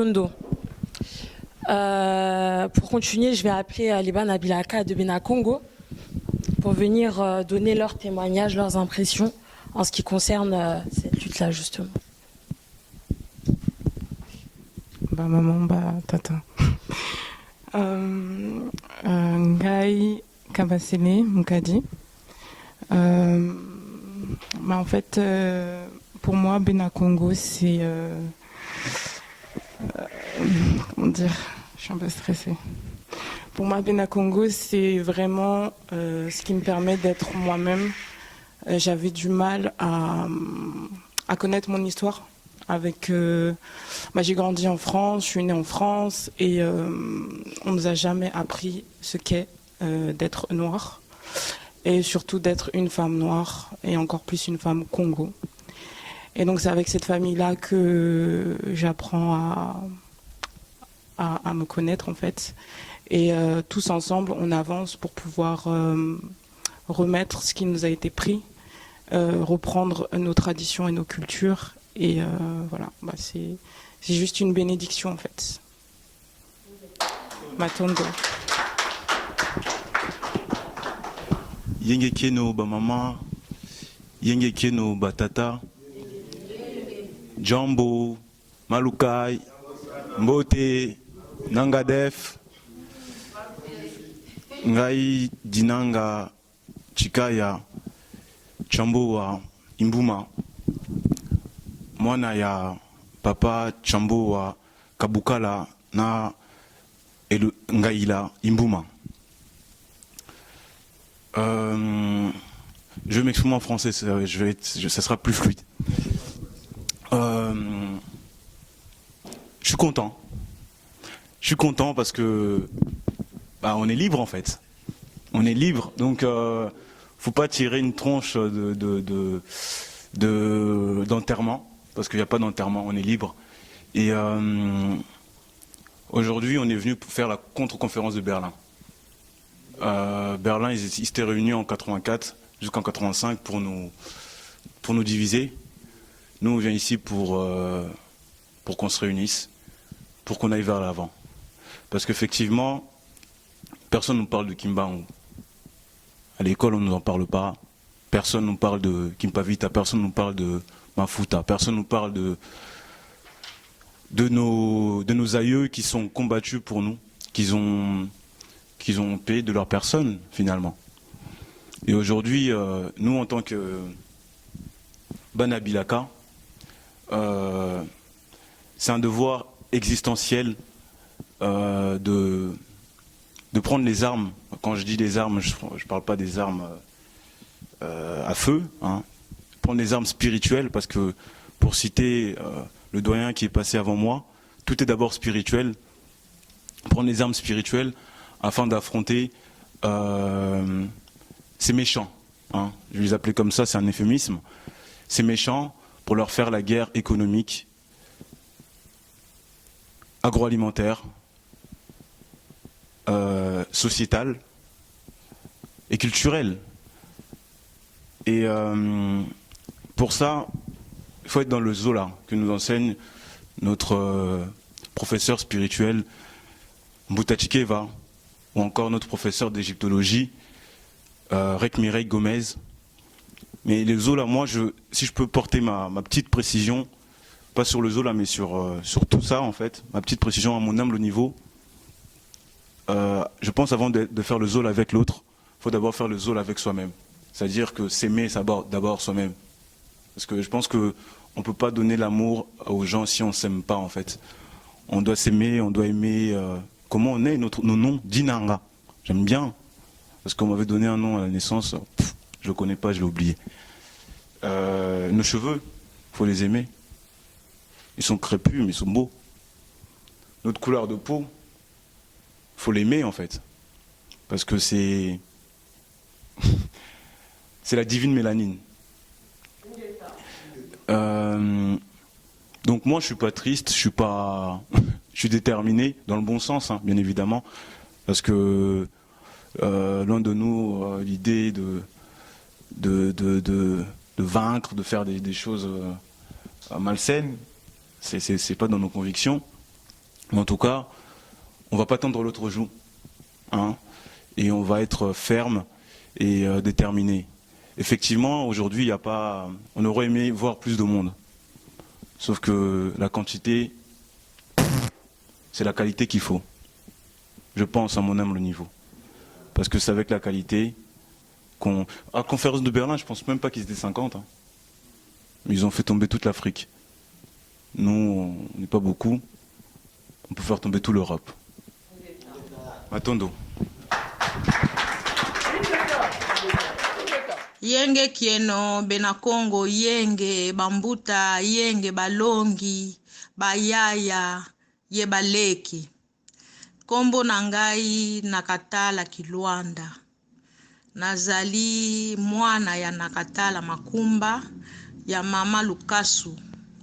Matondo. Pour continuer, je vais appeler Liban Abilaka de Bena Congo pour venir donner leurs témoignages, leurs impressions en ce qui concerne cette lutte-là, justement. Bah maman, bah tata. Ngai Kabasele Mukadi. Bah en fait, pour moi, Bena Congo, c'est comment dire, je suis un peu stressée. Pour moi, Bena Congo, c'est vraiment ce qui me permet d'être moi-même. J'avais du mal à connaître mon histoire. J'ai grandi en France, je suis née en France et on nous a jamais appris ce qu'est d'être noire et surtout d'être une femme noire et encore plus une femme Congo. Et donc c'est avec cette famille-là que j'apprends à me connaître en fait. Et tous ensemble, on avance pour pouvoir remettre ce qui nous a été pris, reprendre nos traditions et nos cultures. Et voilà, bah c'est juste une bénédiction en fait. Matondo. Yenge keno ba mama, yenge keno ba tata, Jambo, Malukai, Mbote, Nangadef, Ngai Dinanga, Chikaya, Chamboa, Imbuma. Mwana ya papa Chamboa, Kabukala, na Ngaila, Imbuma. Je vais m'exprimer en français, ça sera plus fluide. Je suis content. Je suis content parce que bah, on est libre en fait. On est libre, donc faut pas tirer une tronche d'enterrement parce qu'il n'y a pas d'enterrement. On est libre. Et aujourd'hui, on est venu pour faire la contre-conférence de Berlin. Berlin, ils s'étaient réunis en 84 jusqu'en 85 pour nous diviser. Nous, on vient ici pour qu'on se réunisse, pour qu'on aille vers l'avant. Parce qu'effectivement, personne ne nous parle de Kimbangu. À l'école, on ne nous en parle pas. Personne ne nous parle de Kimpavita, personne ne nous parle de Mafuta, personne ne nous parle de nos aïeux qui sont combattus pour nous, qu'ils ont payé de leur personne, finalement. Et aujourd'hui, nous, en tant que Banabilaka, c'est un devoir existentiel de prendre les armes. Quand je dis des armes, je ne parle pas des armes à feu, hein. Prendre les armes spirituelles, parce que, pour citer le doyen qui est passé avant moi, tout est d'abord spirituel. Prendre les armes spirituelles afin d'affronter ces méchants. Hein. Je vais les appeler comme ça, c'est un euphémisme. Ces méchants, pour leur faire la guerre économique, agroalimentaire, sociétale et culturelle. Et pour ça, il faut être dans le Zola que nous enseigne notre professeur spirituel Mbutachikeva, ou encore notre professeur d'égyptologie Rek Mireille Gomez. Mais les Zola, moi, si je peux porter ma petite précision, pas sur le Zola, mais sur tout ça, en fait, ma petite précision à mon humble niveau, je pense avant de faire le Zola avec l'autre, il faut d'abord faire le Zola avec soi-même. C'est-à-dire que s'aimer, c'est d'abord soi-même. Parce que je pense qu'on ne peut pas donner l'amour aux gens si on ne s'aime pas, en fait. On doit s'aimer, on doit aimer comment on est, nos noms, Dinanga. J'aime bien, parce qu'on m'avait donné un nom à la naissance, je ne le connais pas, je l'ai oublié. Nos cheveux, il faut les aimer. Ils sont crépus, mais ils sont beaux. Notre couleur de peau, il faut l'aimer, en fait. Parce que c'est la divine mélanine. Donc moi je suis pas triste, je suis déterminé dans le bon sens, hein, bien évidemment, parce que loin de nous l'idée de vaincre, de faire des choses malsaines, c'est pas dans nos convictions. Mais en tout cas, on ne va pas tendre l'autre joue. Hein, et on va être ferme et déterminé. Effectivement, aujourd'hui, il n'y a pas. On aurait aimé voir plus de monde. Sauf que la quantité, c'est la qualité qu'il faut. Je pense à mon humble niveau. Parce que c'est avec la qualité qu'on. À la conférence de Berlin, je pense même pas qu'ils étaient 50. Hein. Mais ils ont fait tomber toute l'Afrique. Nous, on n'est pas beaucoup. On peut faire tomber toute l'Europe. Matondo. Yenge kieno bena Congo yenge bambuta yenge balongi bayaya ye baleki kombo nangai nakatala kilwanda nazali mwana ya nakatala makumba ya mama Lukasu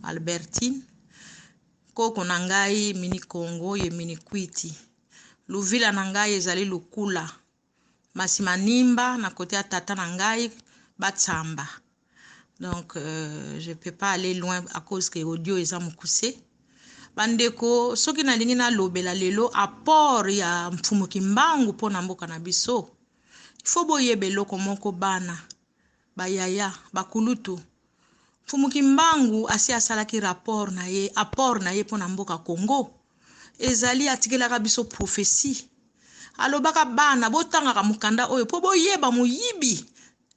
Albertine koko nangai mini Congo ye mini kwiti luvila nangai ezali lukula masimanimba na kote ya tata nangai batsamba. Donc je peux pas aller loin à cause que audio eza mukuse bandeko soki na lingi na lobela lelo apport ya mfumu kimbangu pona mboka na biso ifo boyebe loko moko bana bayaya bakulutu mfumu kimbangu asi asalaki rapport na ye apport na ye pona mboka Congo ezali atikelaka biso prophétie alobaka bana botangaka mukanda oyo po boyeba muyibi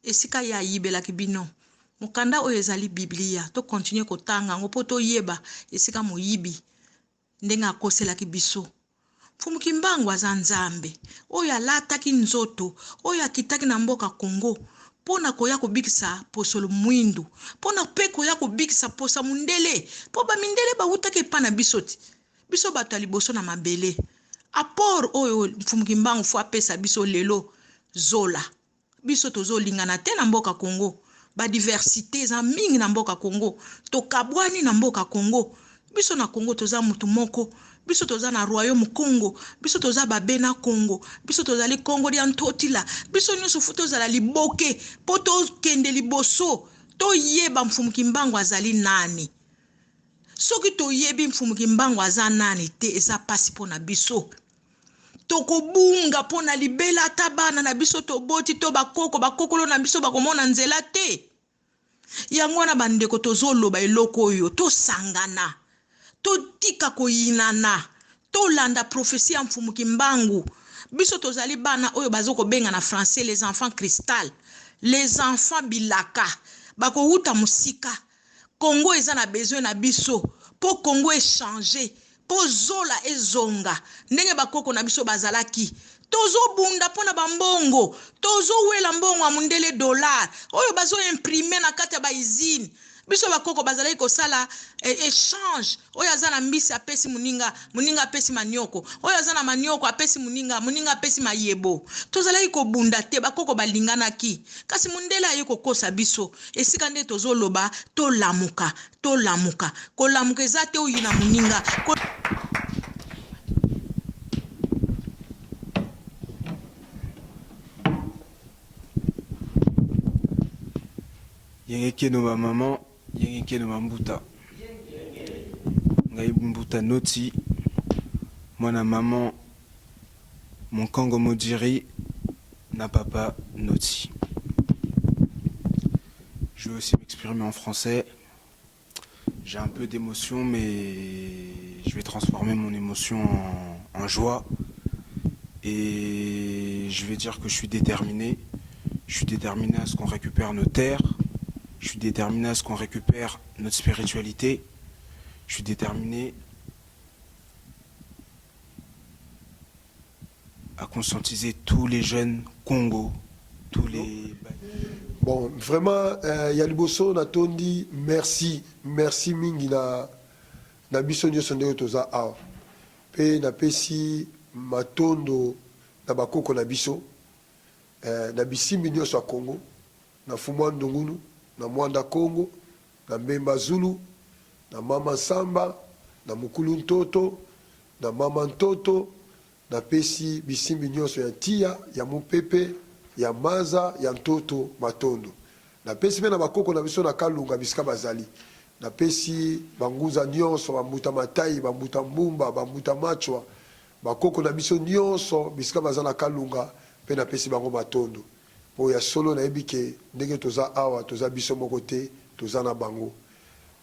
esika ya yibelaki bino mukanda oyo ezali biblia to continue kotanga ngo po to yeba esika muyibi ndenga akoselaki biso mfumu kimbangu aza nzambe oyo alataki nzoto oyo akitaki na mboka Congo pona koya kobikisa posolo mwindu pona pe koya kobikisa posa mundele po ba mindele ba utake pana bisoti biso bato liboso na mabele apport oyo mfumu kimbangu fo apesa biso lelo zola biso tozolingana te na mboka Congo ba diversité za mingi na mboka Congo to kabwani na mboka Congo biso na Congo toza mutu moko biso toza na royaume Congo biso toza babena Congo biso tozali Congo dia ntotila biso nyusu futo zala liboke poto kende liboso to yeba mfumu kimbangu azali nani soki to yebi mfumu kimbangu aza nani te eza pasi pona biso toko bunga pona libela tabana na biso to boti to bakokolo na biso bakomona nzela te yango na bandeko tozoloba eloko oyo to sangana to tika koyinana to landa prophétie ya mfumu kimbangu biso tozali bana oyo bazoko benga na français les enfants cristal les enfants bilaka bako uta musika Congo eza na besoin na biso po Congo échanger po zola ezonga ndenge bakoko na biso bazalaki tozo bunda pona bambongo tozo wela mbongo ya mundele dollar oyo bazo imprimer na kati ya ba usine biso bakoko bazalaki kosala échange oyo aza na mbisi apesi muninga apesi manioko oyo aza na manioko apesi muninga apesi mayebo tozalaki kobunda te bakoko balinganaki kasi mundele aye kokosa biso esika nde tozoloba tolamuka kolamuka eza te oyo na muninga Yengeke no ma maman, yengeke no ma mbuta. Ngai mbuta noti, mwana maman, mon Congo modiri, na papa noti. Je vais aussi m'exprimer en français. J'ai un peu d'émotion, mais je vais transformer mon émotion en joie. Et je vais dire que je suis déterminé. Je suis déterminé à ce qu'on récupère nos terres. Je suis déterminé à ce qu'on récupère notre spiritualité. Je suis déterminé à conscientiser tous les jeunes Congo, tous les... Bon, vraiment, Yaliboso Natondi, merci mingi na biso nyo sonde toza awa. Pe na pesi matondo na bakoko na biso, na bisimbi nyo Congo, na fumwa ndungunu, na mwanda Congo, na mbemba Zulu, na mama Samba, na mukulu ntoto, na mama ntoto, na pesi bisimbi nyonso ya tia, ya mupepe, ya maza, ya ntoto, matondo. Na pesi pe na bakoko na biso na kalunga bisika bazali. napesi banguza nyonso bambuta matai bambuta mbumba bambuta machwa bakoko na biso nyonso bisika baza na kalunga mpe napesi bango matondo po ya solo nayebi ke ndenge toza awa toza biso moko te toza na bango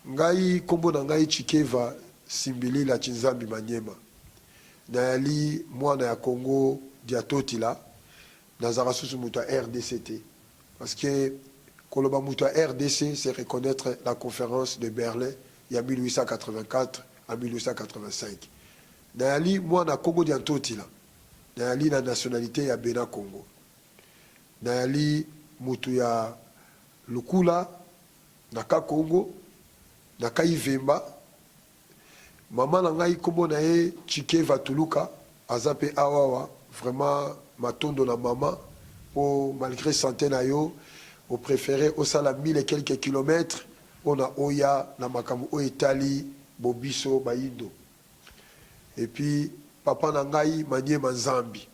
ngai kombo na ngai Chikeva Simbilila Chinzambi Manyema nayali mwana ya Congo diatotila nazaka susu mutu ya RDC te parce que koloba mutu ya RDC c'est reconnaître la conférence de Berlin il y a 1884 à 1885 nayali mwana Congo diatotila nayali na nationalité ya Bena Congo nayali mutu ya Lukula naka Congo naka Ivemba mama na ngai kombo na ye Chikeva Tuluka aza pe awawa vraiment matondo na mama po malgré centaine na yo au préféré au sala 1000 et quelques kilomètres on a oya na makamu o etali bobiso bayindo et puis papa na ngai Manyema Nzambi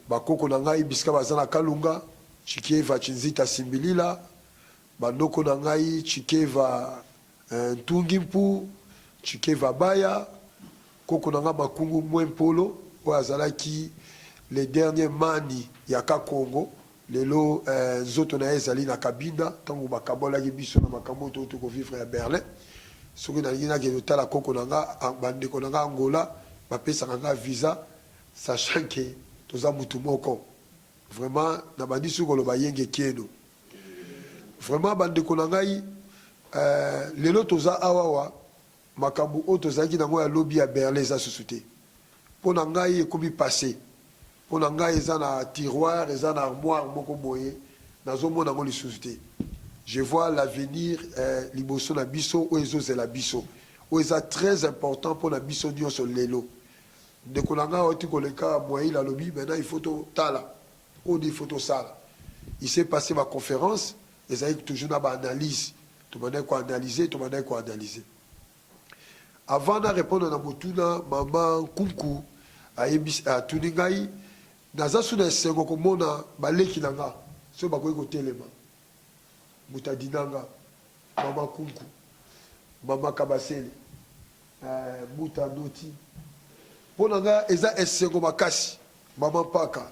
bakoko na ngai bisika baza na Kalunga Chikeva Chinzita Simbilila bandoko na ngai Chikeva Ntungimpu Chikeva Baya koko na nga Makungu Mwempolo o azalaki les derniers mani ya ka Congo lelo nzoto na ezali na kabinda tango bakabolaki biso na makambo to ko vivre ya Berlin soki na ngina ke tala koko na nga bandeko na nga Angola bapesa nga visa sachant que toza mutu moko vraiment na bandisu ko lo bayenge keno vraiment bandeko na ngai lelo toza awawa makambo o tozaki nango ya lobby ya Berlin za société pour na ngai ekomi passé pour na ngai eza na tiroir eza na armoire moko boye nazomona ngo lisusu. Je vois l'avenir liboso na biso o ezozela biso o eza très important pour na biso nyonso lelo ndeko na ngai oti koleka moyi la lobby maintenant il faut to tala o di photo sala il s'est passé ma conférence ezali toujours na ba analyse to mane ko analyser to mane ko analyser avant de répondre à Motuna, maman Kunku a Tuningai, naza suna sengo komona baleki nanga, so bakoy ko telema. Mutadinanga, maman Kunku, maman Kabasele, Muta Noti. Ponanga eza esengo makasi, maman Paka.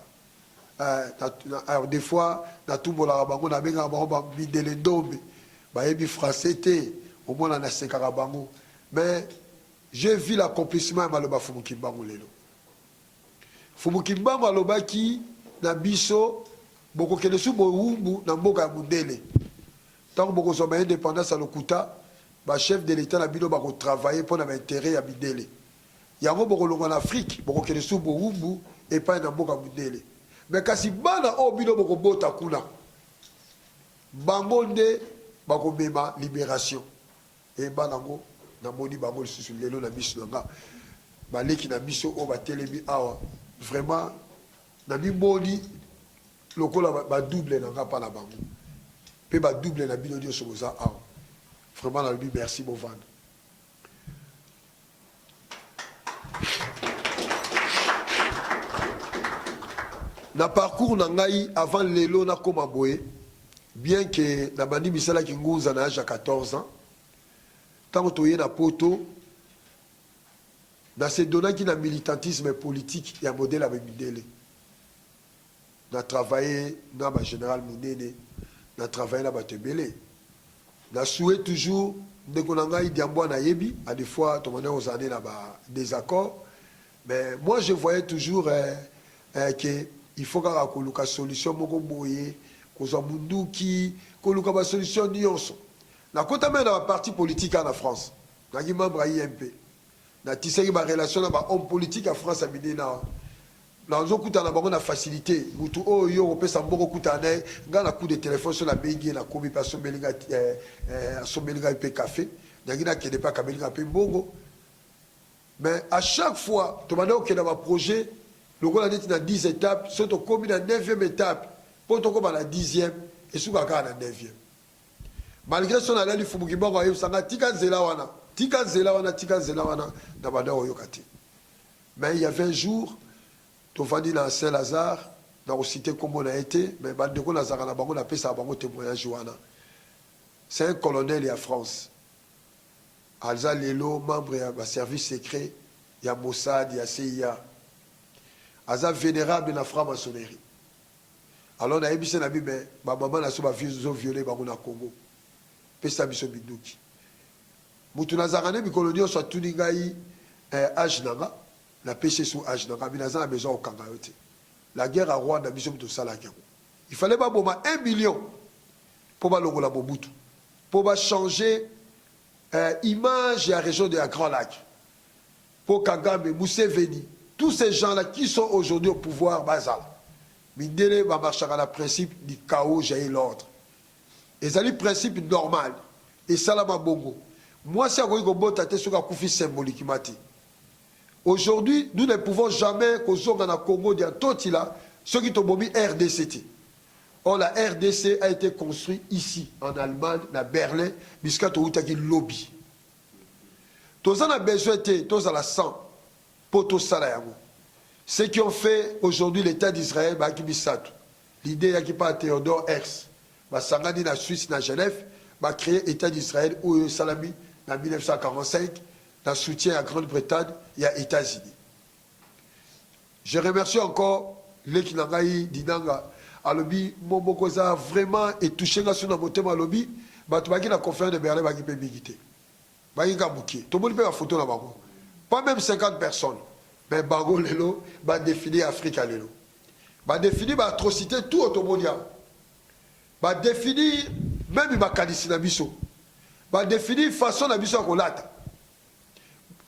Des fois, na tumbola bango na benga bango bidele ndombe, ba yebi français te, au moins na sekara bango. Mais j'ai vu l'accomplissement de Maloba Fumukimbango lelo. Fumukimbango alobaki na biso boko kelesu boumbu na mboka ya mundele. Tant que boko soba indépendance à l'Okuta, ba chef de l'état na bino bako travailler pour na intérêt ya bidele. Yango boko longa en Afrique, boko kelesu boumbu et pas na mboka mundele. Mais kasi bana o bino boko bota kuna. Bangonde bako mema libération. Et banango na moni bango lisusu lelo na biso nga baleki na biso o batelemi awa vraiment na bimoni lokola ba double na nga pa na bango pe ba double na bino dio soboza awa vraiment na lui merci Bovana na parcours na ngai avant lelo na koma boye bien que na bandi misala ki ngunza na âge à 14 ans. Tant que na poto, dans ces données qui na militantisme politique, il y a un modèle avec Bidele. On a travaillé dans le général Mounene, on a travaillé dans le Tebele. On a souhaité toujours, dès qu'on a eu na yebi, à des fois, on a aux années des accords. Mais moi, je voyais toujours qu'il faut qu'il y ait une solution, qu'il y ait une solution. Na kota même dans la parti politique en France, na qui membre IMP, na tisaki ba relation na ba homme politique en France abidi na nzo kuta na bango na facilité, mutu o yo opesa mboko kuta na nga na coup de téléphone sur la bengi na kobi pa somelinga somelinga pe café, na ngina kede pa kabelinga pe mbongo. Mais à chaque fois, to manda okenda ba projet, le ko na net na 10 étapes, so to komi na 9e étape, pour to ko ba na 10e et suka ka na 9e. Malgré son alali Fumukimbango ayo sanga tika nzela wana na banda oyokati. Mais il y avait un jour to vandi na Saint-Lazare na cité comme on a été mais bandeko na zaka na bango na pesa bango témoignage wana. c'est un colonel ya France. Alza Lelo, membre du service secret, il y a Mossad, il y a CIA. Alza vénérable dans la franc-maçonnerie. Alors, on a dit que ma maman a violé le Congo. Pesa biso biduki. Mutu nazarane bikolonio soit tuningai âge nanga, la péché sous âge nanga, binazan a besoin au kangayote. La guerre à Rwanda, biso mutu sala guerre. Il fallait pas bon 1 million pour ba longola Mobutu, pour ba changer image de la région de la Grand Lac. Pour Kagame, Museveni, tous ces gens-là qui sont aujourd'hui au pouvoir, basal. Mindele va marcher à la principe du chaos, j'ai l'ordre. Et c'est le principe normal. Et ça, là, bongo. Moi, c'est un peu symbolique. Aujourd'hui, nous ne pouvons jamais, qu'au Congo, dire tout là, ceux qui ont mis RDCT. Or, la RDC a été construite ici, en Allemagne, à Berlin, jusqu'à tout le lobby. Tous en a besoin de tous à la sang, pour tout ça. Ceux qui ont fait aujourd'hui l'État d'Israël, l'idée qui pas Théodore Herzl. Sangani na Suisse, na Genève, va créer l'État d'Israël ou Salami en 1945, dans soutien à Grande-Bretagne et à États-Unis. Je remercie encore les Kinangaï, Dinanga, Alobi, Momokoza, vraiment, et touché à son amotema Alobi, Batouaki, la conférence de Berlin, va peut bigiter. Va y gabouki. Tout le monde peut faire photo là-bas. Pas même 50 personnes. Mais Bago Lelo, va définir Afrique à Lelo. Va définir l'atrocité tout au monde. Va définir même ma kanisi na biso. Va définir façon na biso ko lata.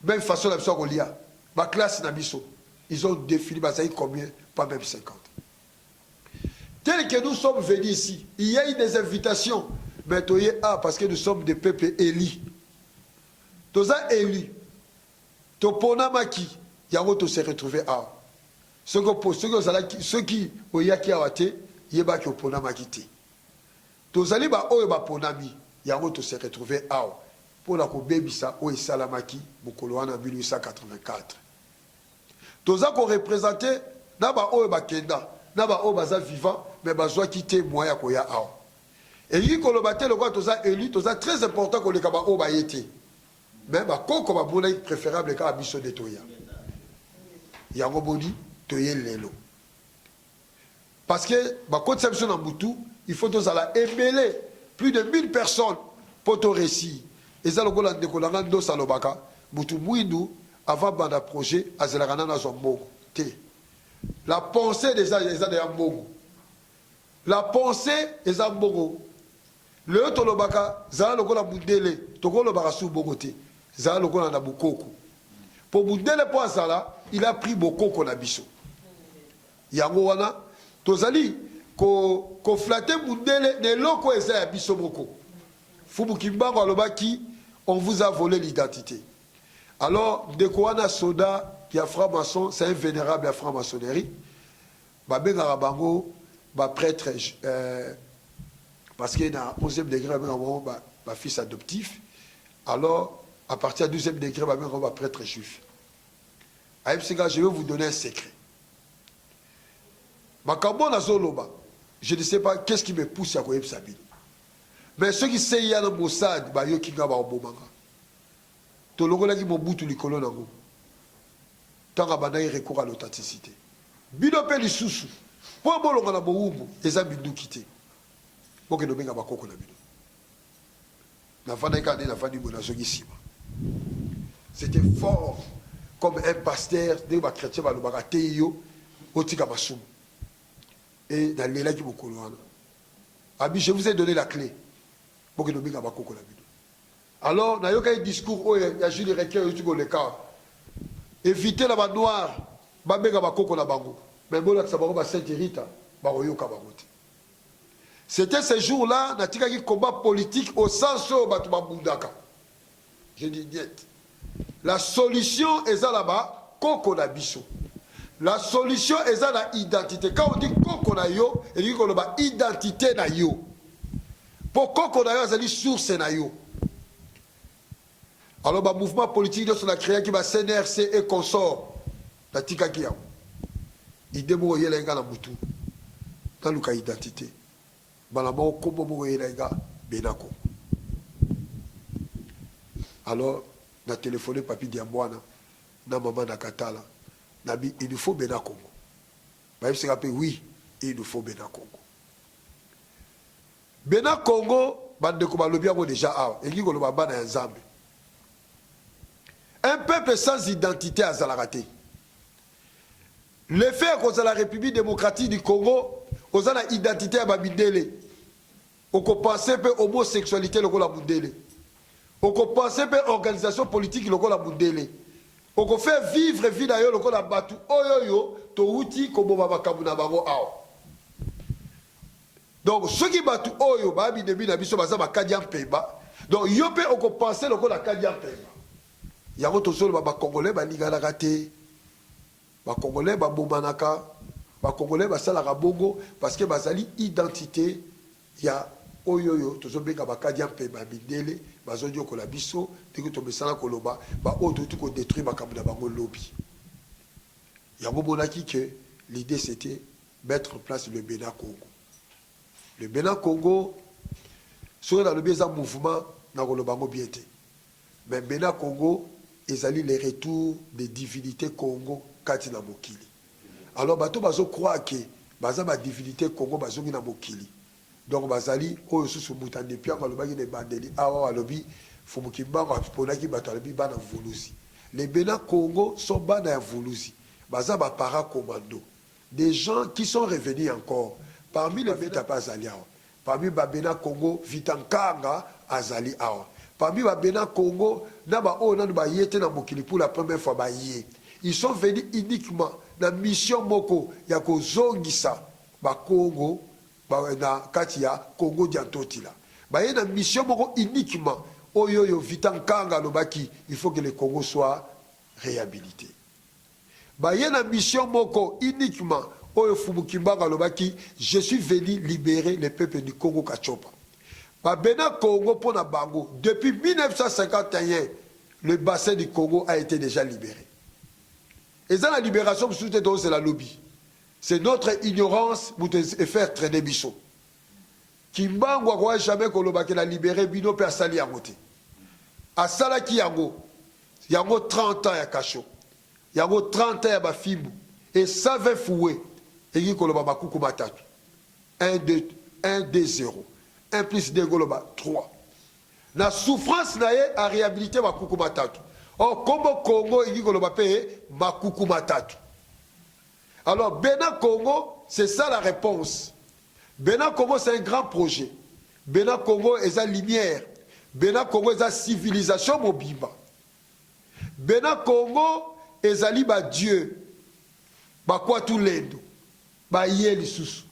Même façon na biso ko lia. Ma classe na biso. Ils ont défini combien, pas même 50. Tel que nous sommes venus ici, il y a eu des invitations. Mais parce que nous sommes des peuples élus. Toza élus. Topona maki, yango to se retrouver à. Ceux qui ont yaki awate, yeba ki opona makiti. Tozali ba oyo ba ponami yango to se retrouver awa pour la ko bebisa o esalamaki mokolo wana 1884. Toza ko représenter na ba oyo ba kenda na ba oyo baza vivant mais bazwa kité moya ko ya awa. Et yi ko lobate le quoi toza élu toza très important ko le ka ba oyo ba yete. Mais ba koko ba bona préférable ka biso de toya. Yango boni toye lelo. Parce que ba conception na mutu il faut tous émeler plus de 1000 personnes pour ton récit. Et ça, le Golan de Kolanga, dos salobaka, Moutou Mouindou, avant banda projet, Azelarana na Zombo. La pensée des Ambogo. La pensée des Ambogo. Le Tolobaka, Zara le Golan Moudele, Togolo Barassou Bogoté, Zara le Golan Nabukoko. Pour Moudele Poisala, il a pris Bokoko Nabiso. Yangoana, Tozali, ko flatter Moudele ne loko eza ya biso moko. Fubukimba Walobaki, on vous a volé l'identité. Alors, Dekoana Soda, qui a franc-maçon, c'est un vénérable à franc-maçonnerie. Babé Garabango, prêtre, parce qu'il y a un 11e degré, ma fils adoptif. Alors, à partir du 12e degré, ma prêtre juif. Aïbsega, je vais vous donner un secret. Makambo Nazoloba. Je ne sais pas qu'est-ce qui me pousse à Koyeb Sabine. Mais ceux qui savent qu'il y a un Mossad, bah, yo kinga ba obomanga. To longola ki mobutu likolo nango. Tanga banayi recours à l'authenticité. Bino pe lisusu. Po bolonga na boumbu, eza bindu kité. Boke no benga bakoko na bino. Na fana ka na fani bona zogi sima. C'était fort comme un pasteur de ba chrétien ba lobaka teyo otika basumu. Et dans les lacs Abi, je vous ai donné la clé. Alors, dans le discours, il y a Jules Requin, le cas. Évitez la bande noire. C'était ce jour-là, il y a un combat politique au sens où je dis niet. La solution est là-bas, Koko Nabiso. La solution est dans l'identité. Quand on dit Koko na yo, il dit qu'on a identité na yo. Pour Koko na yo, c'est la source na yo. Alors, le mouvement politique, on a créé qui va CNRC et consort. La tika qui a. Il démo yelenga na mutu. Dans le cas identité. Balamo kobo mo yelenga benako. Alors, na téléphoné papi Diambouana, na maman na Katala, na bi il nous faut Bénin Congo. Bah, il rappelle oui, il nous faut Bénin Congo. Bénin Congo, bande ko balobi yango déjà awa, elingi ko loba bana ya Nzambe. Un peuple sans identité à Zalaraté. Le fait que la République démocratique du Congo, on a une identité à Babidele. On peut penser que l'homosexualité, on peut penser que l'organisation politique, on peut faire vivre vie d'ailleurs, on a battu. Donc, ceux qui battent Oyo, Babi Debi Nabiso, Bazama Kadian Peba. Donc, Yopé, on peut penser que la Kadian Peba. Il y a d'autres choses, les Congolais, les Congolais, les Congolais, les Bomanaka, les Congolais, les Salarabogo, parce que bazali identité, il y a Oyoyo, tous les gens qui ont fait des bidele, bazo dio ko la biso, dès que tu me sala koloba, ba auto tout ko détruit ba kabuna bango lobby. Il y a Bobonaki que l'idée c'était mettre en place le Bénin Congo. Le Bénin Congo, sur dans le bien mouvement, na ko lobango biété. Mais Bénin Congo, ils allaient les retours des divinités Congo katina mokili. Alors bato bazo croire que baza ba divinité Congo bazo na mokili. Donc bazali oyo susu mutande pia kwa lobaki ne bandeli awa walobi fumukimba kwa ponaki bato alobi bana vulusi. Les Bénin Congo sont bana ya vulusi. Baza ba para commando. Des gens qui sont revenus encore parmi les Bénin azali awa. Parmi ba Bénin Congo Vitankanga azali awa. Parmi les Bénin Congo, pour la première fois, ils sont venus uniquement dans la mission Moko, il y a Kozongisa, Congo, na Katia, Congo Diantotila. Il y a une mission Moko uniquement, Oyoyo Vitankanga Lobaki, il faut que le Congo soit réhabilité. Il y a une mission Moko uniquement, Oyo Fumukimbanga Lobaki, je suis venu libérer les peuples du Congo Kachopa. Bénin Congo pour la Bango, depuis 1951, le bassin du Congo a été déjà libéré. Et ça, la libération, c'est la lobby. C'est notre ignorance pour faire traîner Bichot. Kimbango a jamais que la libéré, Bino Persali a voté. À Salaki Yango, il y a 30 ans à Kacho, il y a 30 ans à Bafimbu, et 120 fouets, et il y a Koukou Matatu. 1, 2, 0. 1 plus 2 goloba 3. La souffrance nae a réhabilité ma Koukou Matatu. Or, comme Congo, il dit goloba paye ma Koukou Matatu. Alors, Bénin Congo, c'est ça la réponse. Bénin Congo, c'est un grand projet. Bénin Congo est la lumière. Bénin Congo est la civilisation mobimba. Bénin Congo est la Dieu. Ba quoi tout l'Inde. Ba yé sous.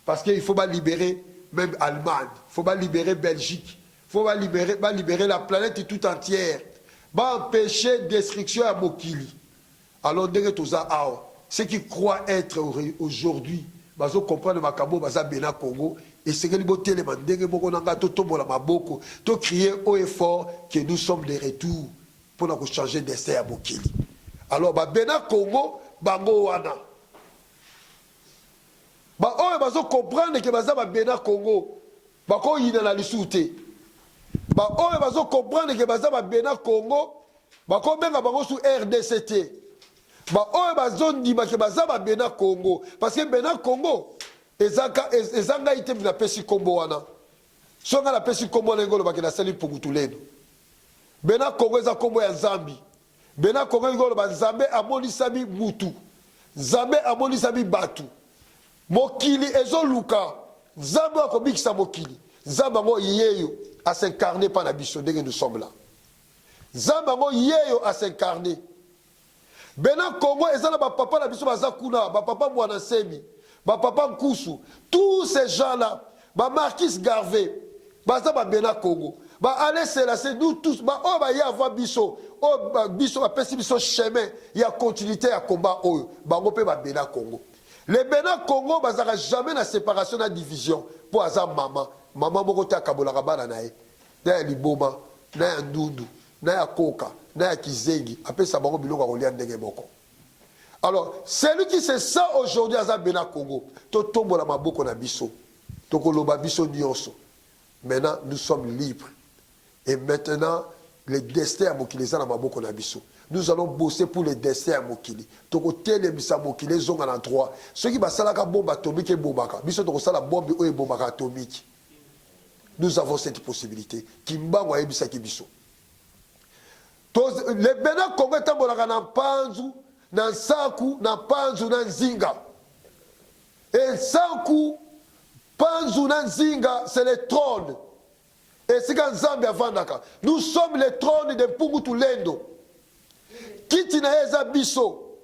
Parce qu'il faut pas libérer même Allemagne, il faut pas libérer Belgique, il faut pas libérer la planète tout entière, pas empêcher destruction à Mokili. Alors, ceux qui croient être aujourd'hui, ils comprennent que Bénin Congo, et c'est que les bottes les mandingues, ils crier haut et fort que nous sommes de retour pour nous changer d'essai à Mokili. Alors, Bénin Congo, Bango Wana. Ils comprendre que les Bénin Congo, ils sont dans la soute. Ils comprendre que les Bénin Congo, ils sont RDCT. Ils sont que Bénin Congo. Parce que Bénin Congo, ils ont été dans la Pessi Combo. Ils sont dans la Pessi Combo, ils ont été dans pour tout le monde. Bénin Congo, ils ont Combo en Zambie. Bénin Congo, ils ont été Zambé à Monisami Moutou. Zambé à Monisami Batu. Mokili ezo luka Zamba ko bikisa mokili Zamba ngo yeyo à s'incarner par la biso dès que nous sommes là. Zamba ngo yeyo à s'incarner. Bénin Congo ezala ba papa la biso bazakuna ba papa Mwana Semi ba papa Nkusu, tous ces gens là ba Marquis Garvey baza ba Bénin Congo ba allez c'est là c'est nous tous ba oh ba ya avoir biso oh ba biso ba pesi biso chemin il y a continuité à combat oh ba ngopé ba Bénin Congo. Les Bénin Congo bazara jamais la séparation la division pour azam maman moko ta kabola kabana nae na ya liboma na ya ndundu na ya koka na ya kizengi après ça bango biloko kolia ndenge moko. Alors celui qui c'est ça aujourd'hui azam Bénin Congo to tombola maboko na biso to koloba biso nyonso. Maintenant nous sommes libres et maintenant le destin à Mokili eza na maboko na biso. Nous allons bosser pour le destin à Mokili. Toko telemisa Mokili zonga na droit. Ceux qui basalaka bombe atomique et bombaka. Biso toko sala bombe oyo bombaka atomique. Nous avons cette possibilité. Kimbango ayebisa ki biso. Le Bénin Congo etambolaka na Mpanzu, na Nsaku, na Mpanzu, na Nzinga. Et Nsaku, Mpanzu, na Nzinga, c'est le trône. Et c'est quand Zambie avandaka. Nous sommes le trône de Mpungutu Lendo. Kitina eza biso.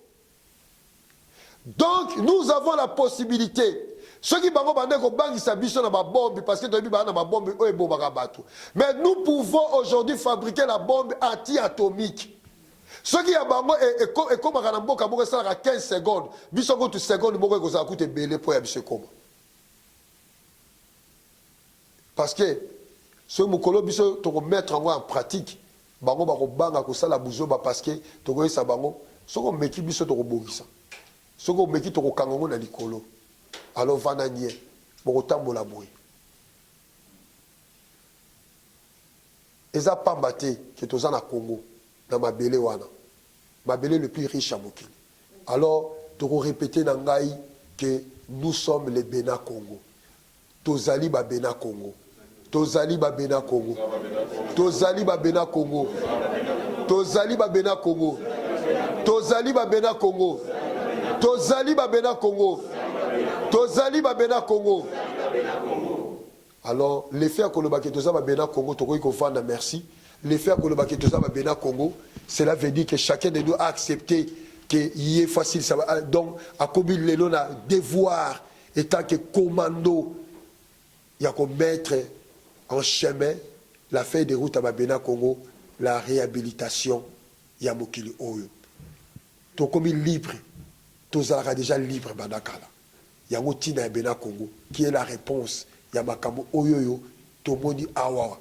Donc nous avons la possibilité. Ceux qui bango bande ko bangisa biso na ba bombe parce que tobi ba na ba bombe oyo bobaka bato. Mais nous pouvons aujourd'hui fabriquer la bombe anti-atomique. Ceux qui a bango et comme na mboka moko ça 15 secondes. Biso ko tu seconde moko ko za coûter belé pour ya biso comme. Parce que ce mukolo biso to mettre en pratique. Bango ba ko banga ko sala buzoba parce que to ko isa bango soko meki biso to ko bongisa. Soko meki to ko kangongo na likolo. Alors vananie bokotambola boye. Eza pambate que toza na Congo na mabele wana. Mabele le plus riche à Mokili. Alors toko répéter na ngai que nous sommes les Bénin Congo. Tozali ba Bénin Congo. Tozali ba Bénin Congo. Tozali ba Bénin Congo. Tozali ba Bénin Congo. Tozali ba Bénin Congo. Tozali ba Bénin Congo. Tozali ba Bénin Congo. Alors l'effet à Kolobaki Toza ba Bénin Congo toko ko vanda merci. L'effet à Kolobaki Toza ba Bénin Congo, cela veut dire que chacun de nous a accepté que y est facile ça va donc à Kobi lelo na devoir étant que commando il y a qu'on mettre en chemin la feuille de route à Babena Congo, la réhabilitation ya Mokili Oyo. To comme libre, tozalaka déjà libre bandakala. Ya ngotina ya Bena Congo qui est la réponse ya makambo oyoyo tomoni awa.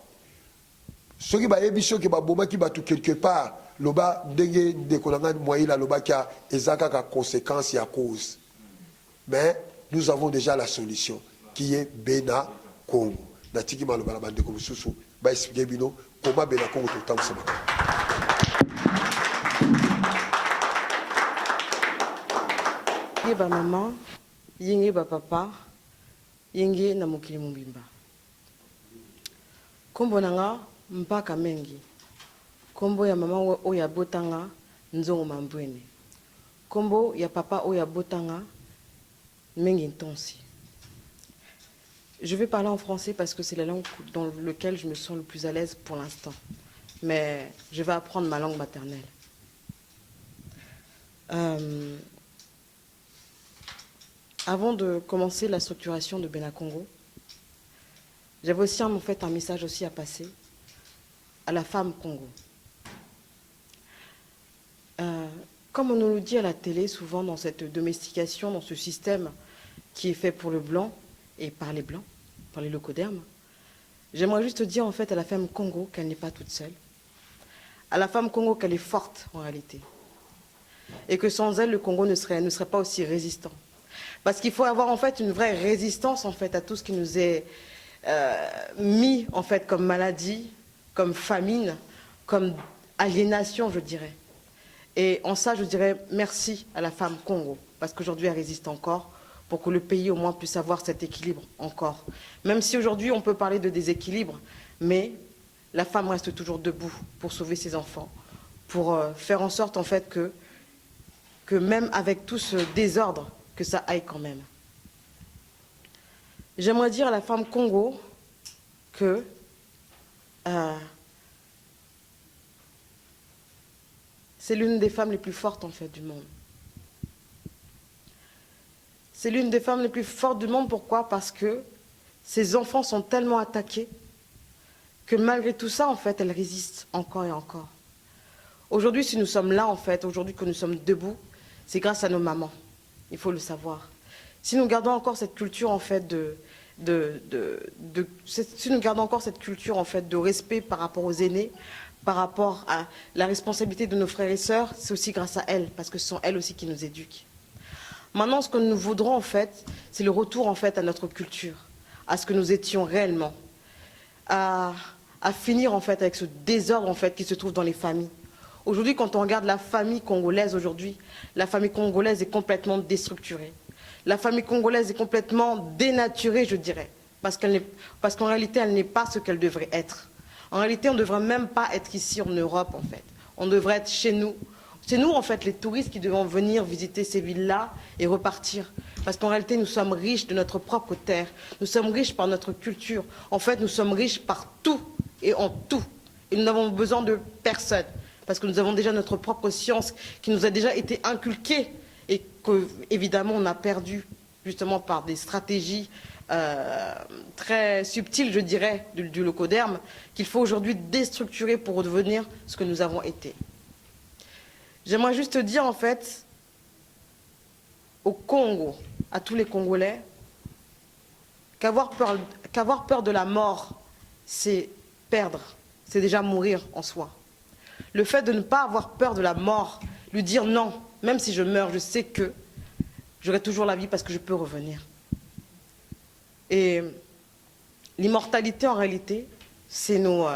Soki ba yebiso ke ba boma ki ba tout quelque part loba ndenge ndekolanga moyi la loba kia ezaka ka conséquence ya cause. Mais nous avons déjà la solution qui est Bena Congo. Natiki maloba la bande ko susu ba expliquer bino comment Bena Congo to tam sama. Yeba maman, yenge ba papa, yenge na mokili mobimba. Kombo nanga mpaka mengi. Kombo ya mama oya botanga nzongo mambwene. Kombo ya papa oya botanga mengi ntonsi. Je vais parler en français parce que c'est la langue dans laquelle je me sens le plus à l'aise pour l'instant. Mais je vais apprendre ma langue maternelle. Avant de commencer la structuration de Bena Congo, j'avais aussi en fait un message aussi à passer à la femme Congo. Comme on nous le dit à la télé, souvent dans cette domestication, dans ce système qui est fait pour le blanc et par les blancs, par les locaux-dermes, j'aimerais juste dire en fait à la femme Congo qu'elle n'est pas toute seule. À la femme Congo qu'elle est forte en réalité. Et que sans elle, le Congo ne serait pas aussi résistant. Parce qu'il faut avoir en fait une vraie résistance en fait à tout ce qui nous est mis en fait comme maladie, comme famine, comme aliénation, je dirais. Et en ça, je dirais merci à la femme Congo, parce qu'aujourd'hui, elle résiste encore, pour que le pays au moins puisse avoir cet équilibre encore. Même si aujourd'hui, on peut parler de déséquilibre, mais la femme reste toujours debout pour sauver ses enfants, pour faire en sorte en fait que même avec tout ce désordre, que ça aille quand même. J'aimerais dire à la femme Congo que c'est l'une des femmes les plus fortes en fait du monde. C'est l'une des femmes les plus fortes du monde. Pourquoi? Parce que ses enfants sont tellement attaqués que malgré tout ça, en fait, elle résiste encore et encore. Aujourd'hui, si nous sommes là, en fait, aujourd'hui que nous sommes debout, c'est grâce à nos mamans. Il faut le savoir. Si nous gardons encore cette culture, en fait, si nous gardons encore cette culture, en fait, de respect par rapport aux aînés, par rapport à la responsabilité de nos frères et sœurs, c'est aussi grâce à elles, parce que ce sont elles aussi qui nous éduquent. Maintenant, ce que nous voudrons, en fait, c'est le retour, en fait, à notre culture, à ce que nous étions réellement, à à finir en fait avec ce désordre en fait qui se trouve dans les familles. Aujourd'hui, quand on regarde la famille congolaise aujourd'hui, la famille congolaise est complètement déstructurée. La famille congolaise est complètement dénaturée, je dirais, parce qu'en réalité, elle n'est pas ce qu'elle devrait être. En réalité, on ne devrait même pas être ici en Europe, en fait. On devrait être chez nous. C'est nous, en fait, les touristes qui devons venir visiter ces villes-là et repartir. Parce qu'en réalité, nous sommes riches de notre propre terre. Nous sommes riches par notre culture. En fait, nous sommes riches par tout et en tout. Et nous n'avons besoin de personne. Parce que nous avons déjà notre propre science qui nous a déjà été inculquée et que, évidemment, on a perdu justement par des stratégies très subtiles, je dirais, du locoderme, qu'il faut aujourd'hui déstructurer pour redevenir ce que nous avons été. J'aimerais juste dire, en fait, au Congo, à tous les Congolais, qu'avoir peur de la mort, c'est perdre, c'est déjà mourir en soi. Le fait de ne pas avoir peur de la mort, lui dire non, même si je meurs, je sais que j'aurai toujours la vie parce que je peux revenir. Et l'immortalité, en réalité, c'est nos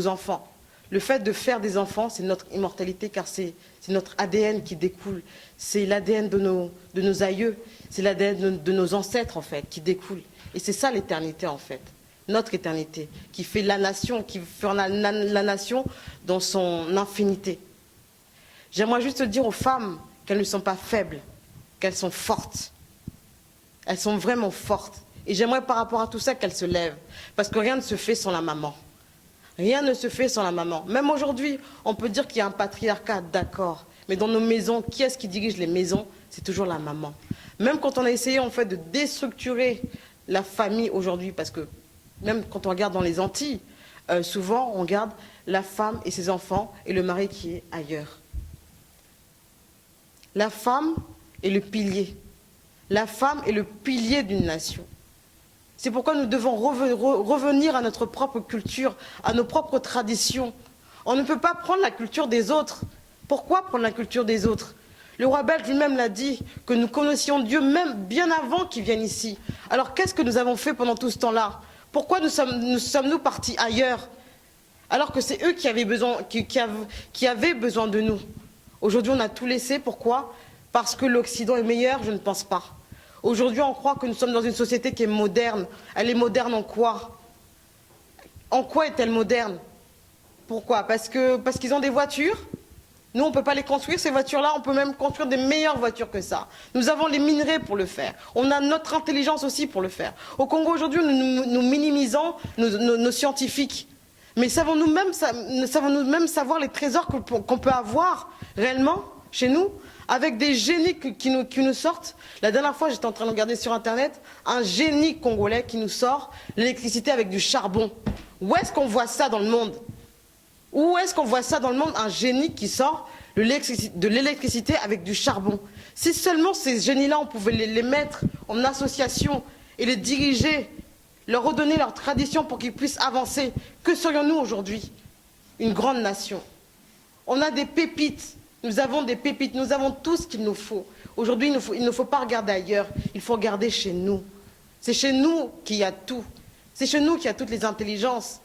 enfants. Le fait de faire des enfants, c'est notre immortalité, car c'est notre ADN qui découle. C'est l'ADN de nos aïeux, c'est l'ADN de nos ancêtres, en fait, qui découle. Et c'est ça l'éternité, en fait. Notre éternité, qui fait la nation, qui fait la nation dans son infinité. J'aimerais juste dire aux femmes qu'elles ne sont pas faibles, qu'elles sont fortes. Elles sont vraiment fortes. Et j'aimerais par rapport à tout ça qu'elles se lèvent. Parce que rien ne se fait sans la maman. Rien ne se fait sans la maman. Même aujourd'hui, on peut dire qu'il y a un patriarcat, d'accord. Mais dans nos maisons, qui est-ce qui dirige les maisons? C'est toujours la maman. Même quand on a essayé en fait de déstructurer la famille aujourd'hui, parce que même quand on regarde dans les Antilles, souvent on regarde la femme et ses enfants et le mari qui est ailleurs. La femme est le pilier. La femme est le pilier d'une nation. C'est pourquoi nous devons revenir à notre propre culture, à nos propres traditions. On ne peut pas prendre la culture des autres. Pourquoi prendre la culture des autres? Le roi belge lui-même l'a dit, que nous connaissions Dieu même bien avant qu'il vienne ici. Alors qu'est-ce que nous avons fait pendant tout ce temps-là? Pourquoi nous sommes partis ailleurs? Alors que c'est eux qui avaient besoin de nous. Aujourd'hui, on a tout laissé. Pourquoi? Parce que l'Occident est meilleur? Je ne pense pas. Aujourd'hui, on croit que nous sommes dans une société qui est moderne. Elle est moderne en quoi? En quoi est-elle moderne? Pourquoi? Parce qu'ils ont des voitures. Nous, on ne peut pas les construire, ces voitures-là. On peut même construire des meilleures voitures que ça. Nous avons les minerais pour le faire. On a notre intelligence aussi pour le faire. Au Congo, aujourd'hui, nous minimisons nos scientifiques. Mais savons-nous même savoir les trésors qu'on peut avoir réellement chez nous, avec des génies qui nous sortent? La dernière fois, j'étais en train de regarder sur Internet un génie congolais qui nous sort l'électricité avec du charbon. Où est-ce qu'on voit ça dans le monde? Où est-ce qu'on voit ça dans le monde, un génie qui sort de l'électricité avec du charbon? Si seulement ces génies-là, on pouvait les mettre en association et les diriger, leur redonner leur tradition pour qu'ils puissent avancer, que serions-nous aujourd'hui? Une grande nation. On a des pépites, nous avons des pépites, nous avons tout ce qu'il nous faut. Aujourd'hui, il ne faut pas regarder ailleurs, il faut regarder chez nous. C'est chez nous qu'il y a tout. C'est chez nous qu'il y a toutes les intelligences.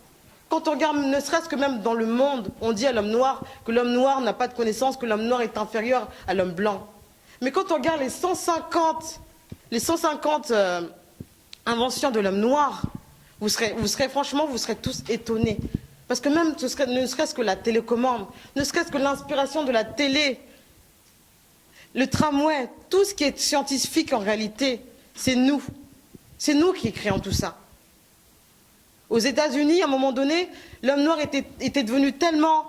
Quand on regarde, ne serait-ce que même dans le monde, on dit à l'homme noir que l'homme noir n'a pas de connaissance, que l'homme noir est inférieur à l'homme blanc. Mais quand on regarde les 150 inventions de l'homme noir, vous serez tous étonnés. Parce que même ne serait-ce que la télécommande, ne serait-ce que l'inspiration de la télé, le tramway, tout ce qui est scientifique en réalité, c'est nous. C'est nous qui créons tout ça. Aux États-Unis, à un moment donné, l'homme noir était devenu tellement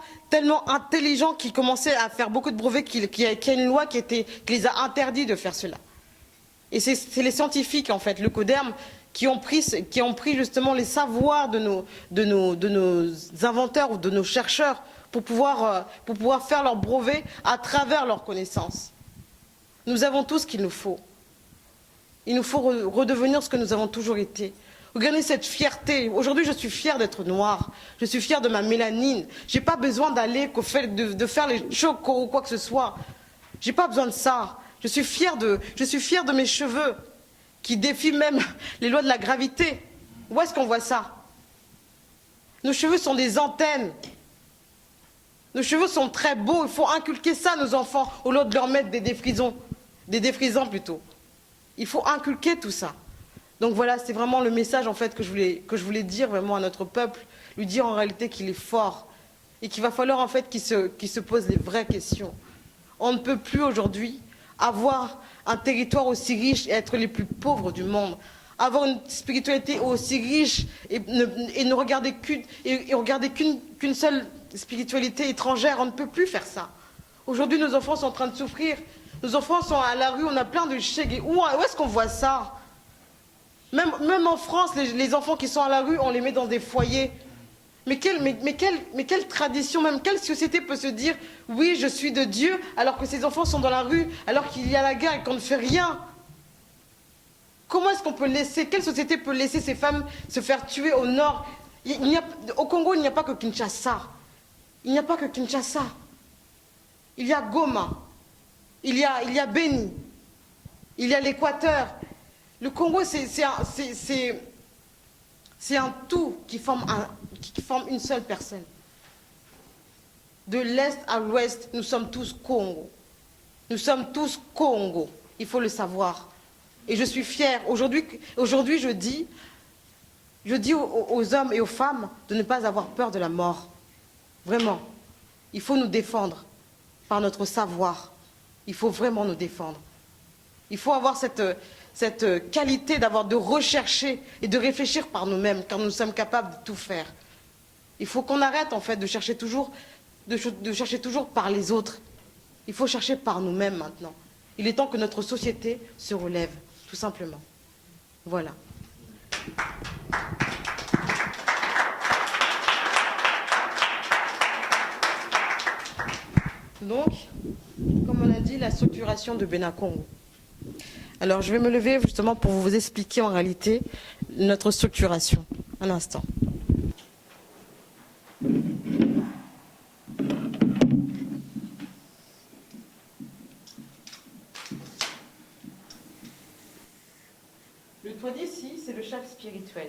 intelligent qu'il commençait à faire beaucoup de brevets, qu'il y a une loi qui les a interdits de faire cela. Et c'est les scientifiques, en fait, le coderme, qui ont pris justement les savoirs de nos inventeurs ou de nos chercheurs pour pouvoir faire leurs brevets à travers leurs connaissances. Nous avons tout ce qu'il nous faut. Il nous faut redevenir ce que nous avons toujours été. Regardez cette fierté. Aujourd'hui, je suis fière d'être noire. Je suis fière de ma mélanine. Je n'ai pas besoin d'aller de faire les chocs ou quoi que ce soit. Je n'ai pas besoin de ça. Je suis fière de mes cheveux qui défient même les lois de la gravité. Où est-ce qu'on voit ça? Nos cheveux sont des antennes. Nos cheveux sont très beaux. Il faut inculquer ça à nos enfants au lieu de leur mettre des défrisons. Des défrisants plutôt. Il faut inculquer tout ça. Donc voilà, c'est vraiment le message en fait que je voulais dire vraiment à notre peuple. Lui dire en réalité qu'il est fort. Et qu'il va falloir en fait qu'il se pose les vraies questions. On ne peut plus aujourd'hui avoir un territoire aussi riche et être les plus pauvres du monde. Avoir une spiritualité aussi riche et ne regarder qu'une seule spiritualité étrangère. On ne peut plus faire ça. Aujourd'hui, nos enfants sont en train de souffrir. Nos enfants sont à la rue, on a plein de chégués. Où est-ce qu'on voit ça? Même en France, les enfants qui sont à la rue, on les met dans des foyers. Mais quelle tradition, même quelle société peut se dire « Oui, je suis de Dieu » alors que ces enfants sont dans la rue, alors qu'il y a la guerre et qu'on ne fait rien? Comment est-ce qu'on peut laisser, quelle société peut laisser ces femmes se faire tuer au nord? Au Congo, il n'y a pas que Kinshasa. Il n'y a pas que Kinshasa. Il y a Goma. Il y a Beni. Il y a l'Équateur. Le Congo, c'est un tout qui forme une seule personne. De l'Est à l'Ouest, nous sommes tous Congo. Nous sommes tous Congo. Il faut le savoir. Et je suis fière. Aujourd'hui, je dis aux hommes et aux femmes de ne pas avoir peur de la mort. Vraiment. Il faut nous défendre par notre savoir. Il faut vraiment nous défendre. Il faut avoir cette qualité de rechercher et de réfléchir par nous-mêmes, car nous sommes capables de tout faire. Il faut qu'on arrête en fait de chercher toujours par les autres. Il faut chercher par nous-mêmes maintenant. Il est temps que notre société se relève, tout simplement. Voilà. Donc, comme on a dit, la structuration de Benakongo. Alors, je vais me lever justement pour vous expliquer en réalité notre structuration. Un instant. Le toit d'ici, c'est le chef spirituel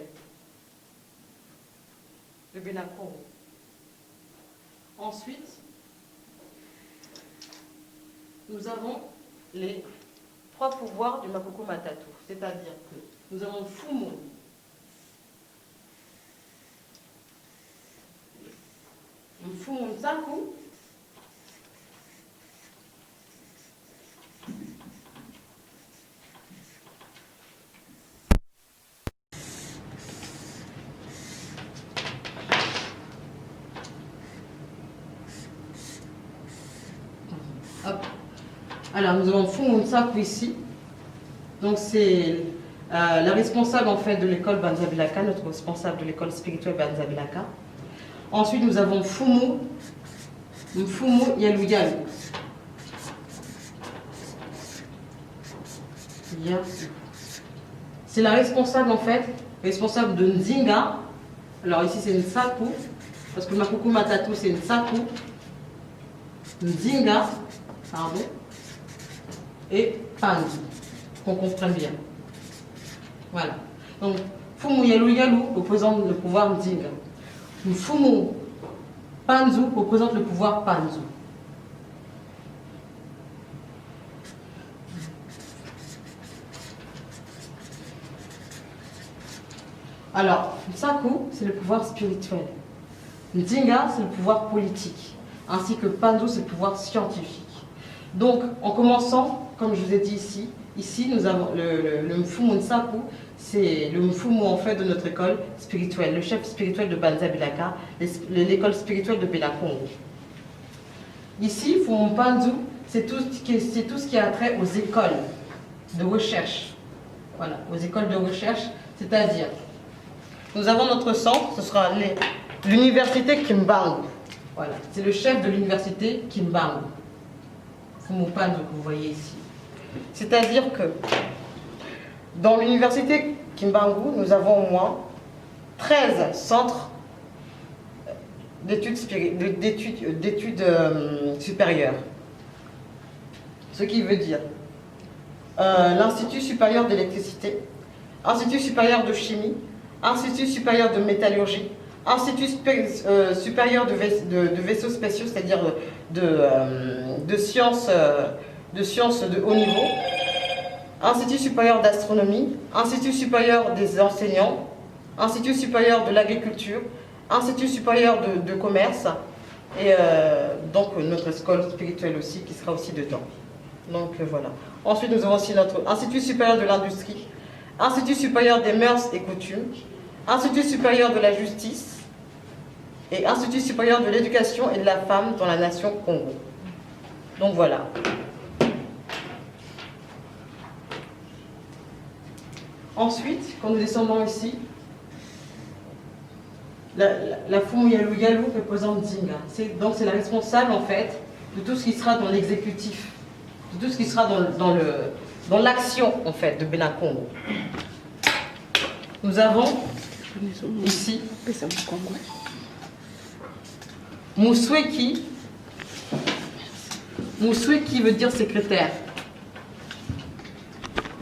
de Benakongo. Ensuite, nous avons les 3 pouvoirs du Makoko Matatu, c'est-à-dire que nous avons Fumo, Fumo Nsaku, hop. Alors, nous avons Fumo Nsaku ici. Donc, c'est la responsable en fait de l'école Banzabilaka, notre responsable de l'école spirituelle Banzabilaka. Ensuite, nous avons Fumu Yalu Yalu. C'est la responsable en fait, responsable de Nzinga. Alors ici c'est Nsaku, parce que le Makoko Matatu c'est Nsaku, Nzinga, pardon, et Panzu, qu'on comprenne bien. Voilà. Donc, Fumu Yalu Yalu représente le pouvoir Nzinga. Fumu Panzu représente le pouvoir Panzu. Alors, Nsaku, c'est le pouvoir spirituel. Nzinga, c'est le pouvoir politique. Ainsi que Panzu, c'est le pouvoir scientifique. Donc, en commençant, comme je vous ai dit ici nous avons le Mfumu Nsaku, c'est le Mfumu en fait de notre école spirituelle, le chef spirituel de Banzabilaka, l'école spirituelle de Benakongo. Ici, Fumu Panzu, c'est tout ce qui a trait aux écoles de recherche. Voilà, aux écoles de recherche, c'est-à-dire, nous avons notre centre, ce sera l'université Kimbangu. Voilà, c'est le chef de l'université Kimbangu. Fumu Panzu que vous voyez ici. C'est-à-dire que dans l'université Kimbangu, nous avons au moins 13 centres d'études supérieures. Ce qui veut dire l'Institut supérieur d'électricité, Institut supérieur de chimie, Institut supérieur de métallurgie, Institut supérieur de vaisseaux spatiaux, c'est-à-dire de sciences de haut niveau. Institut supérieur d'astronomie, Institut supérieur des enseignants, Institut supérieur de l'agriculture, Institut supérieur de commerce, et donc notre école spirituelle aussi, qui sera aussi dedans. Donc voilà. Ensuite, nous avons aussi notre Institut supérieur de l'industrie, Institut supérieur des mœurs et coutumes, Institut supérieur de la justice et Institut supérieur de l'éducation et de la femme dans la nation Congo. Donc voilà. Ensuite, quand nous descendons ici, la Fumu Yalou Yalou représente Dinga. Donc c'est la responsable en fait de tout ce qui sera dans l'exécutif, de tout ce qui sera dans l'action en fait de Benakongo. Nous avons ici Mousweki. Mousweki veut dire secrétaire.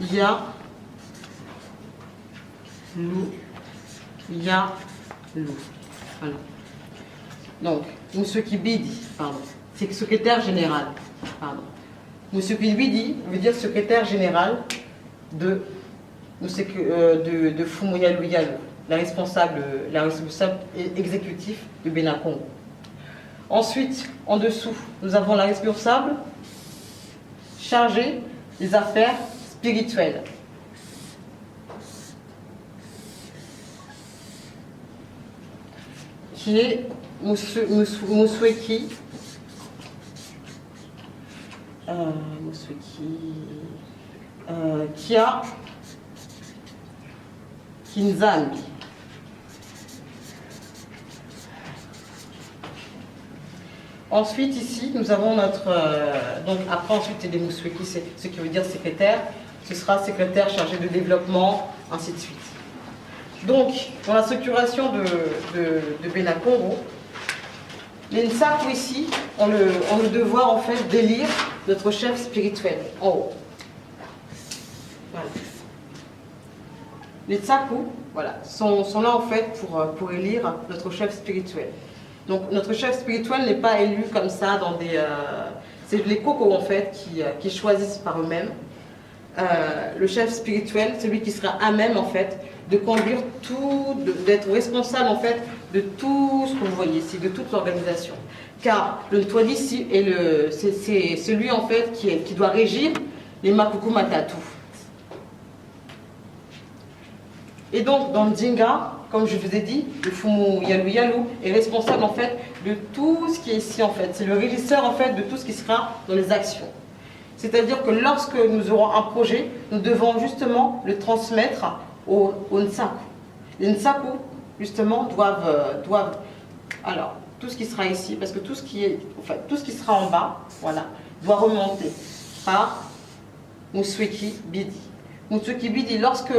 Il y a Lou. Voilà. Donc, Mousweki Bidi, pardon. C'est secrétaire général. Pardon. Mousweki Bidi veut dire secrétaire général de Fumu Yalou Yalou, la responsable exécutif du Benakongo. Ensuite, en dessous, nous avons la responsable chargée des affaires spirituelles. Qui est Mousweki. Kia Kinzambi. Ensuite, ici, nous avons notre... donc, après, ensuite, c'est des Mousweki, c'est ce qui veut dire secrétaire. Ce sera secrétaire chargé de développement, ainsi de suite. Donc, dans la structuration de Benakongo, les Nsaku ici ont le devoir, en fait, d'élire notre chef spirituel, en haut. Voilà. Les Tsaku, voilà, sont là, en fait, pour élire notre chef spirituel. Donc notre chef spirituel n'est pas élu comme ça dans des... c'est les cocos en fait qui choisissent par eux-mêmes. Le chef spirituel, celui qui sera à même en fait de conduire tout, d'être responsable en fait de tout ce que vous voyez ici, de toute l'organisation. Car le Twadi ici c'est celui en fait qui doit régir les Makuku Matatu. Et donc dans le Dinga, comme je vous ai dit, le Fumu Yalou Yalou est responsable en fait de tout ce qui est ici en fait. C'est le régisseur en fait de tout ce qui sera dans les actions. C'est-à-dire que lorsque nous aurons un projet, nous devons justement le transmettre aux Nsaku. Les Nsaku justement doivent alors tout ce qui sera ici, parce que tout ce qui sera en bas, voilà, doit remonter par Mousweki Bidi. Mousweki Bidi, lorsque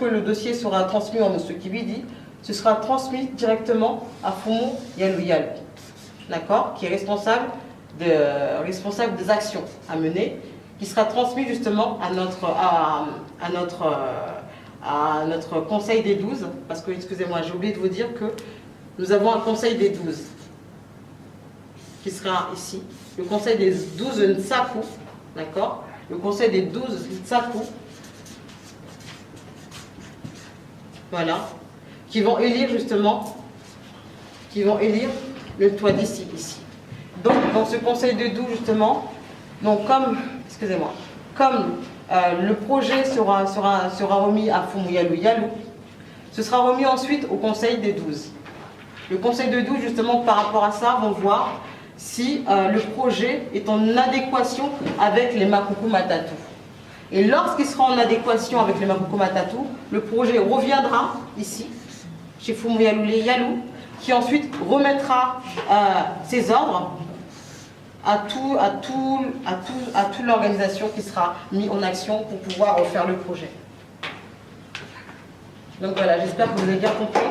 le dossier sera transmis en Mousweki Bidi, ce sera transmis directement à Fumu Yalou Yalou, d'accord, qui est responsable des actions à mener, qui sera transmis justement à notre conseil des 12, parce que, excusez-moi, j'ai oublié de vous dire que nous avons un conseil des 12, qui sera ici, le conseil des 12 Nsaku, d'accord, le conseil des 12 Nsaku, voilà, qui vont élire justement, le toit d'ici, ici. Donc, dans ce conseil de 12, justement, donc comme le projet sera remis à Fumu Yalou Yalou, ce sera remis ensuite au conseil des 12. Le conseil de 12, justement, par rapport à ça, vont voir si le projet est en adéquation avec les Makuku Matatu. Et lorsqu'il sera en adéquation avec les Makuku Matatu, le projet reviendra ici, chez Fumu Yalou Yalou, qui ensuite remettra ses ordres à toute l'organisation qui sera mise en action pour pouvoir faire le projet. Donc voilà, j'espère que vous avez bien compris.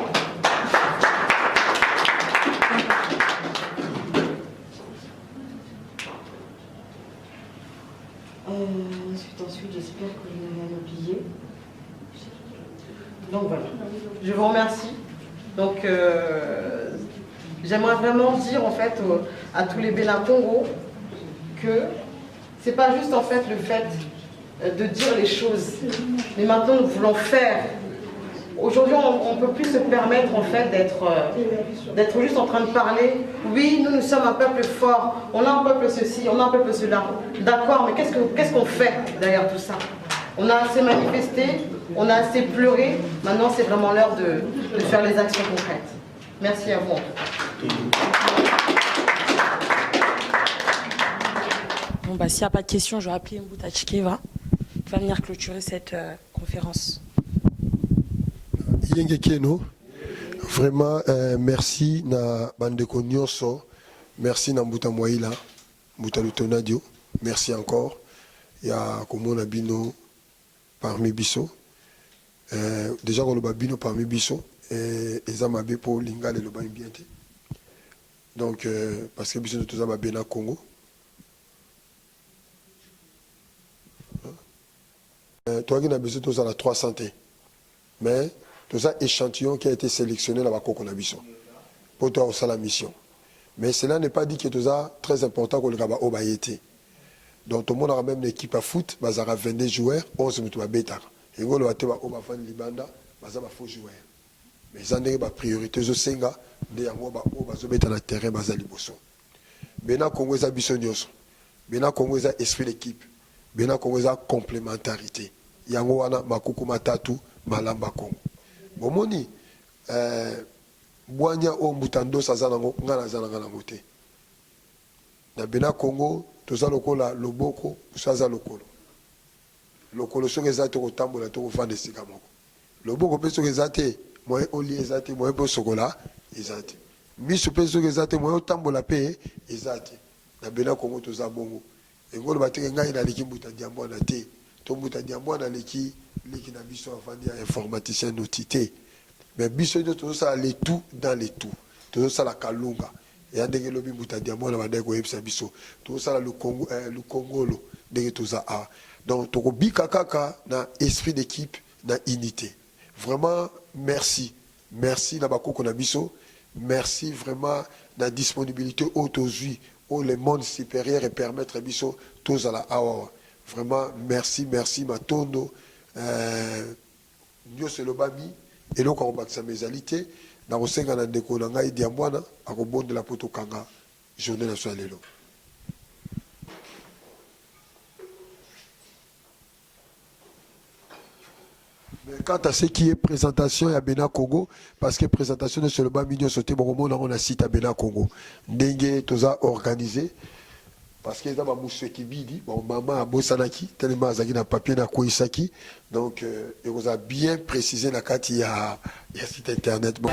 Ensuite, j'espère que je n'ai rien oublié. Donc voilà, je vous remercie Donc, j'aimerais vraiment dire en fait à tous les Bénin Congo que c'est pas juste en fait le fait de dire les choses, mais maintenant nous voulons faire. Aujourd'hui, on ne peut plus se permettre en fait d'être juste en train de parler. Oui, nous sommes un peuple fort, on a un peuple ceci, on a un peuple cela. D'accord, mais qu'est-ce qu'on fait derrière tout ça? On a assez manifesté, on a assez pleuré. Maintenant, c'est vraiment l'heure de faire les actions concrètes. Merci à vous en tout cas. Bon, bah, s'il n'y a pas de questions, je vais appeler Mbuta Chikeva qui va venir clôturer cette conférence. Yenge Keno, vraiment merci na bandeko nyonso, merci na Mbuta Mwaila, Mbuta Lutonadio, merci encore. Ya komona bino parmi biso. Déjà qu'on le bino parmi biso et mabe pour linga le ba bien. Donc parce que biso nous tous mabe na Congo. Toi qui n'a besoin tous à la 300, mais tout ça échantillon qui a été sélectionné là-bas qu'on a besoin pour toi aussi la mission. Mais cela n'est pas dit que tout ça très important que le Gaba Obayete. Donc tout le monde a même une équipe à foot, bazara 22 joueurs, 11 mutuba beta. Et vous le voyez Oba fan libanda, bazara faux joueurs. Mais ça n'est pas priorité zo senga de yango ba Oba zo beta na terrain bazali boso. Bena Congo za biso nyonso. Bena Congo za esprit d'équipe. Bena Congo za complémentarité. Yango wana makuku matatu malamba Congo. Bomoni Bwanya o Mbutando sazanango ngana zanango te. Na Bena Congo toza lokola loboko saza lokolo. Lokolo soki ezate kotambola to kovanda esika moko. Loboko pe soki ezate moye oli ezate moye pe sokola ezate. Miso pe soki ezate moye otambola pe ezate. Na Bena Congo toza bongo. Engolo bateke ngai na leki Mbuta Diambwana te. To Mbuta Diambwana leki na biso avandi ya informaticien notité. Mais biso to ça les tout dans les tout. To ça la kalunga. Et ndenge lobi Mbuta Diambwana badai ko yebisa biso. To ça le Congo le Congolo ndenge to ça a. Donc to ko bika kaka na esprit d'équipe na unité. Vraiment merci. Merci na bakoko na biso. Merci vraiment la disponibilité aujourd'hui au le monde supérieur et permettre à biso tous à la awa. Vraiment merci matondo nyo se lobami et donc on baksa mesalité na kosenga na ndeko na ngai Diambwana akobonde la poto kanga journée nationale lelo. Mais quant à ce qui est présentation à Bena Congo, parce que présentation de ce bas milieu sauté, bon, on a cité à Bena Congo. Dengue, tout ça organisé. Parce que y a des mousseux qui bidi, bon, maman a Bossanaki, tellement Azagi n'a papier n'a Koisaki. Donc, il vous a bien précisé la carte, il y a site internet. Bon.